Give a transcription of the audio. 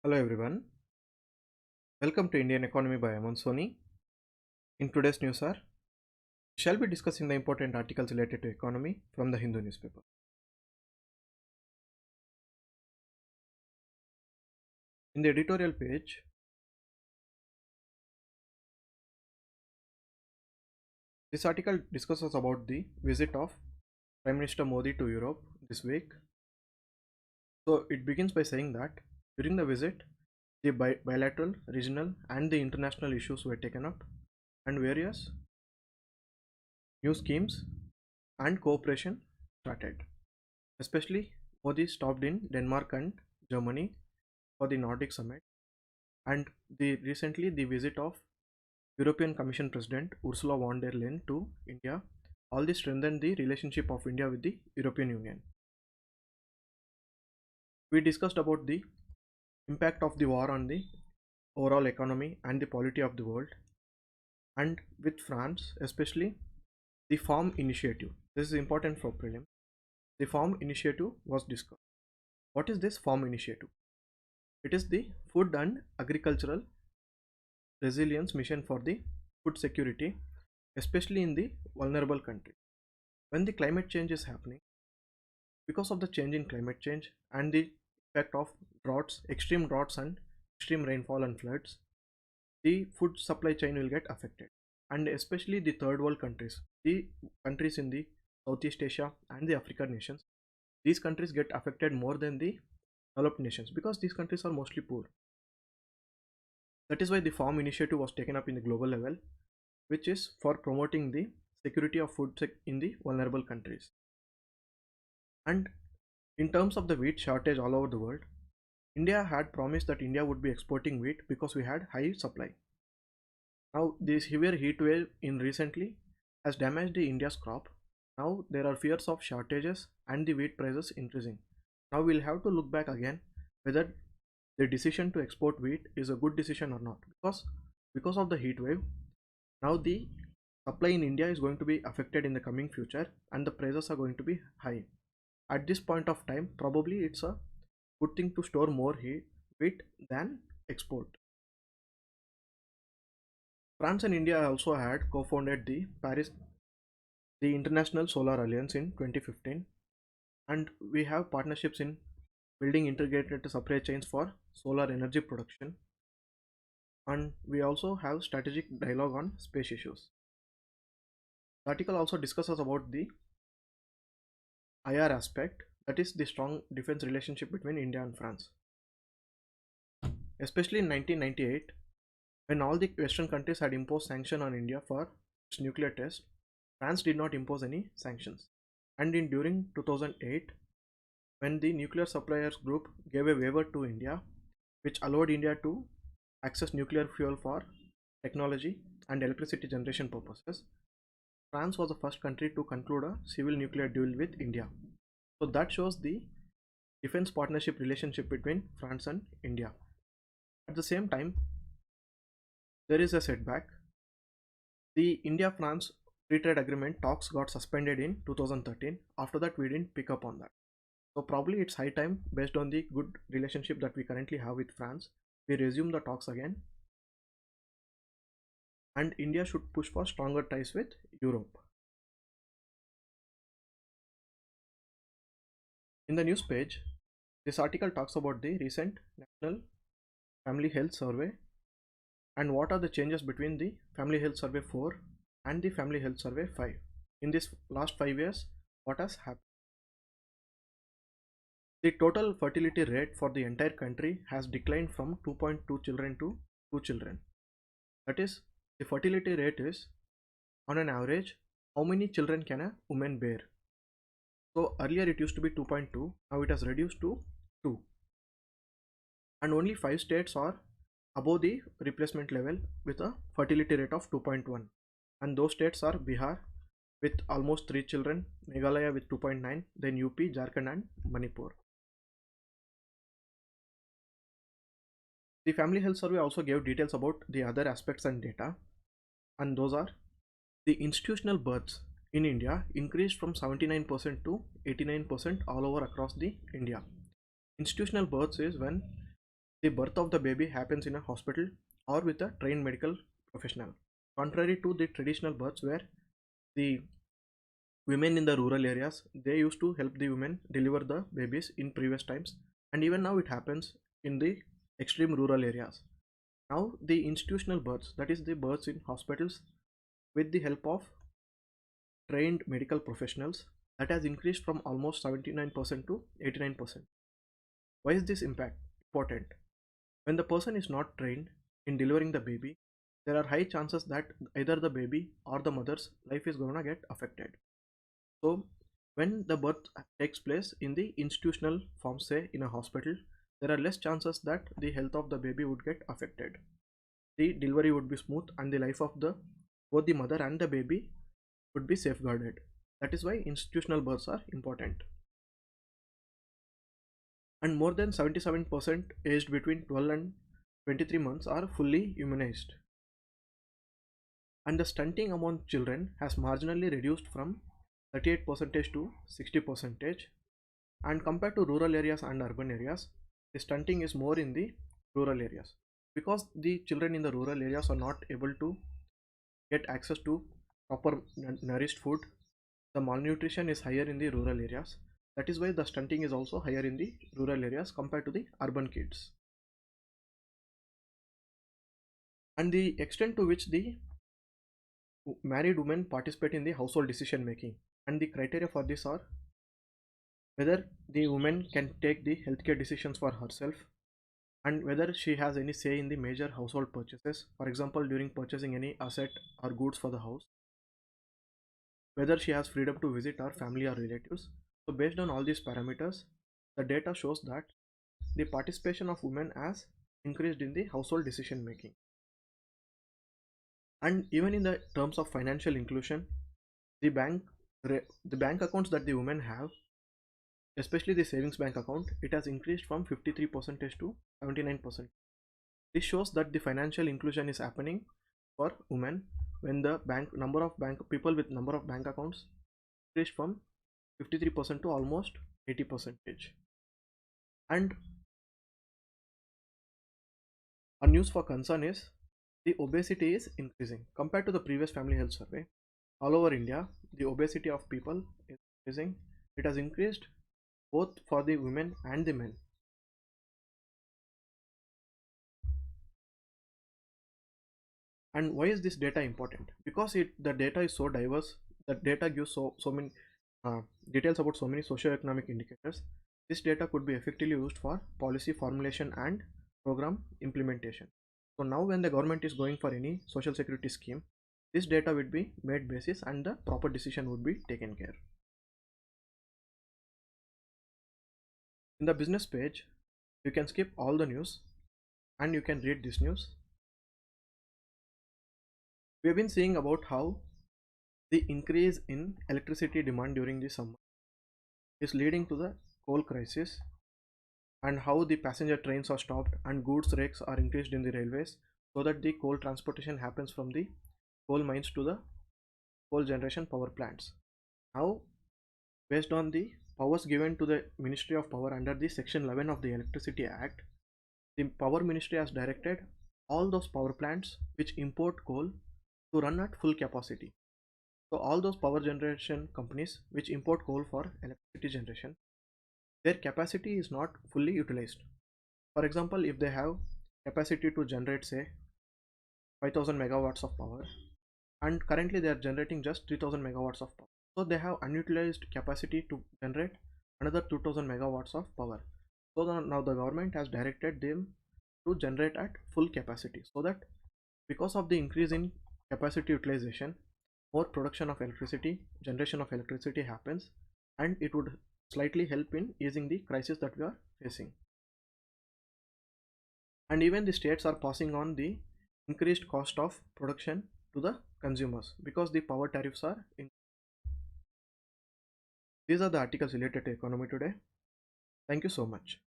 Hello everyone, welcome to Indian Economy by Aman Soni. In today's news we shall be discussing the important articles related to economy from the Hindu newspaper. In the editorial page, this article discusses about the visit of Prime Minister Modi to Europe this week. So it begins by saying that during the visit, the bilateral, regional and the international issues were taken up and various new schemes and cooperation started. Especially Modi stopped in Denmark and Germany for the Nordic Summit, and recently the visit of European Commission President Ursula von der Leyen to India. All this strengthened the relationship of India with the European Union. We discussed about the impact of the war on the overall economy and the polity of the world, and with France especially the farm initiative. This is important for prelim. The farm initiative was discussed. What is this farm initiative? It is the food and agricultural resilience mission for the food security, especially in the vulnerable countries. When the climate change is happening, because of the change in climate change and the effect of droughts, extreme droughts and extreme rainfall and floods, the food supply chain will get affected, and especially the third world countries, the countries in the Southeast Asia and the African nations, these countries get affected more than the developed nations because these countries are mostly poor. That is why the farm initiative was taken up in the global level, which is for promoting the security of food in the vulnerable countries. And in terms of the wheat shortage all over the world, India had promised that India would be exporting wheat because we had high supply. Now this severe heat wave in recently has damaged the India's crop. Now there are fears of shortages and the wheat prices increasing. Now we'll have to look back again whether the decision to export wheat is a good decision or not, because of the heat wave. Now the supply in India is going to be affected in the coming future and the prices are going to be high. At this point of time, probably it's a good thing to store more wheat than export. France and India also had co-founded the International Solar Alliance in 2015, and we have partnerships in building integrated supply chains for solar energy production, and we also have strategic dialogue on space issues. The article also discusses about the IR aspect, that is the strong defense relationship between India and France. Especially in 1998, when all the Western countries had imposed sanctions on India for its nuclear test, France did not impose any sanctions. And during 2008, when the nuclear suppliers group gave a waiver to India, which allowed India to access nuclear fuel for technology and electricity generation purposes, France was the first country to conclude a civil nuclear deal with India. So that shows the defense partnership relationship between France and India. At the same time, there is a setback. The India-France free trade agreement talks got suspended in 2013. After that, we didn't pick up on that. So probably it's high time, based on the good relationship that we currently have with France, we resume the talks again. And India should push for stronger ties with Europe. In the news page, this article talks about the recent National Family Health Survey and what are the changes between the Family Health Survey 4 and the Family Health Survey 5. In this last 5 years, what has happened? The total fertility rate for the entire country has declined from 2.2 children to 2 children. That is, the fertility rate is, on an average, how many children can a woman bear? So earlier it used to be 2.2, now it has reduced to 2. And only 5 states are above the replacement level with a fertility rate of 2.1. And those states are Bihar with almost 3 children, Meghalaya with 2.9, then UP, Jharkhand and Manipur. The Family Health Survey also gave details about the other aspects and data, and those are the institutional births in India increased from 79% to 89% all over across the India. Institutional births is when the birth of the baby happens in a hospital or with a trained medical professional, contrary to the traditional births where the women in the rural areas, they used to help the women deliver the babies in previous times, and even now it happens in the extreme rural areas. Now the institutional births, that is the births in hospitals with the help of trained medical professionals, that has increased from almost 79% to 89%. Why is this impact important? When the person is not trained in delivering the baby, there are high chances that either the baby or the mother's life is gonna get affected. So when the birth takes place in the institutional form, say in a hospital, there are less chances that the health of the baby would get affected. The delivery would be smooth and the life of the both the mother and the baby would be safeguarded. That is why institutional births are important. And more than 77% aged between 12 and 23 months are fully immunized. And the stunting among children has marginally reduced from 38% to 60%. And compared to rural areas and urban areas, the stunting is more in the rural areas because the children in the rural areas are not able to get access to proper nourished food. The malnutrition is higher in the rural areas. That is why the stunting is also higher in the rural areas compared to the urban kids. And the extent to which the married women participate in the household decision making, and the criteria for this are whether the woman can take the healthcare decisions for herself, and whether she has any say in the major household purchases, for example during purchasing any asset or goods for the house, whether she has freedom to visit her family or relatives. So based on all these parameters, the data shows that the participation of women has increased in the household decision making. And even in the terms of financial inclusion, the bank accounts that the women have, especially the savings bank account, it has increased from 53% to 79%. This shows that the financial inclusion is happening for women when the number of bank people with number of bank accounts increased from 53% to almost 80%. And a news for concern is the obesity is increasing compared to the previous family health survey. All over India, the obesity of people is increasing. It has increased both for the women and the men. And why is this data important? Because the data is so diverse. The data gives so many details about so many socioeconomic indicators. This data could be effectively used for policy formulation and program implementation. So now when the government is going for any social security scheme, this data would be made basis and the proper decision would be taken care. In the business page, you can skip all the news and you can read this news. We have been seeing about how the increase in electricity demand during the summer is leading to the coal crisis, and how the passenger trains are stopped and goods rakes are increased in the railways so that the coal transportation happens from the coal mines to the coal generation power plants. Now, based on the powers given to the Ministry of Power under the Section 11 of the Electricity Act, the Power Ministry has directed all those power plants which import coal to run at full capacity. So all those power generation companies which import coal for electricity generation, their capacity is not fully utilized. For example, if they have capacity to generate say 5000 megawatts of power, and currently they are generating just 3000 megawatts of power, so they have unutilized capacity to generate another 2000 megawatts of power. So now the government has directed them to generate at full capacity, so that because of the increase in capacity utilization, more production of electricity, generation of electricity happens, and it would slightly help in easing the crisis that we are facing. And even the states are passing on the increased cost of production to the consumers because the power tariffs are in. These are the articles related to economy today. Thank you so much.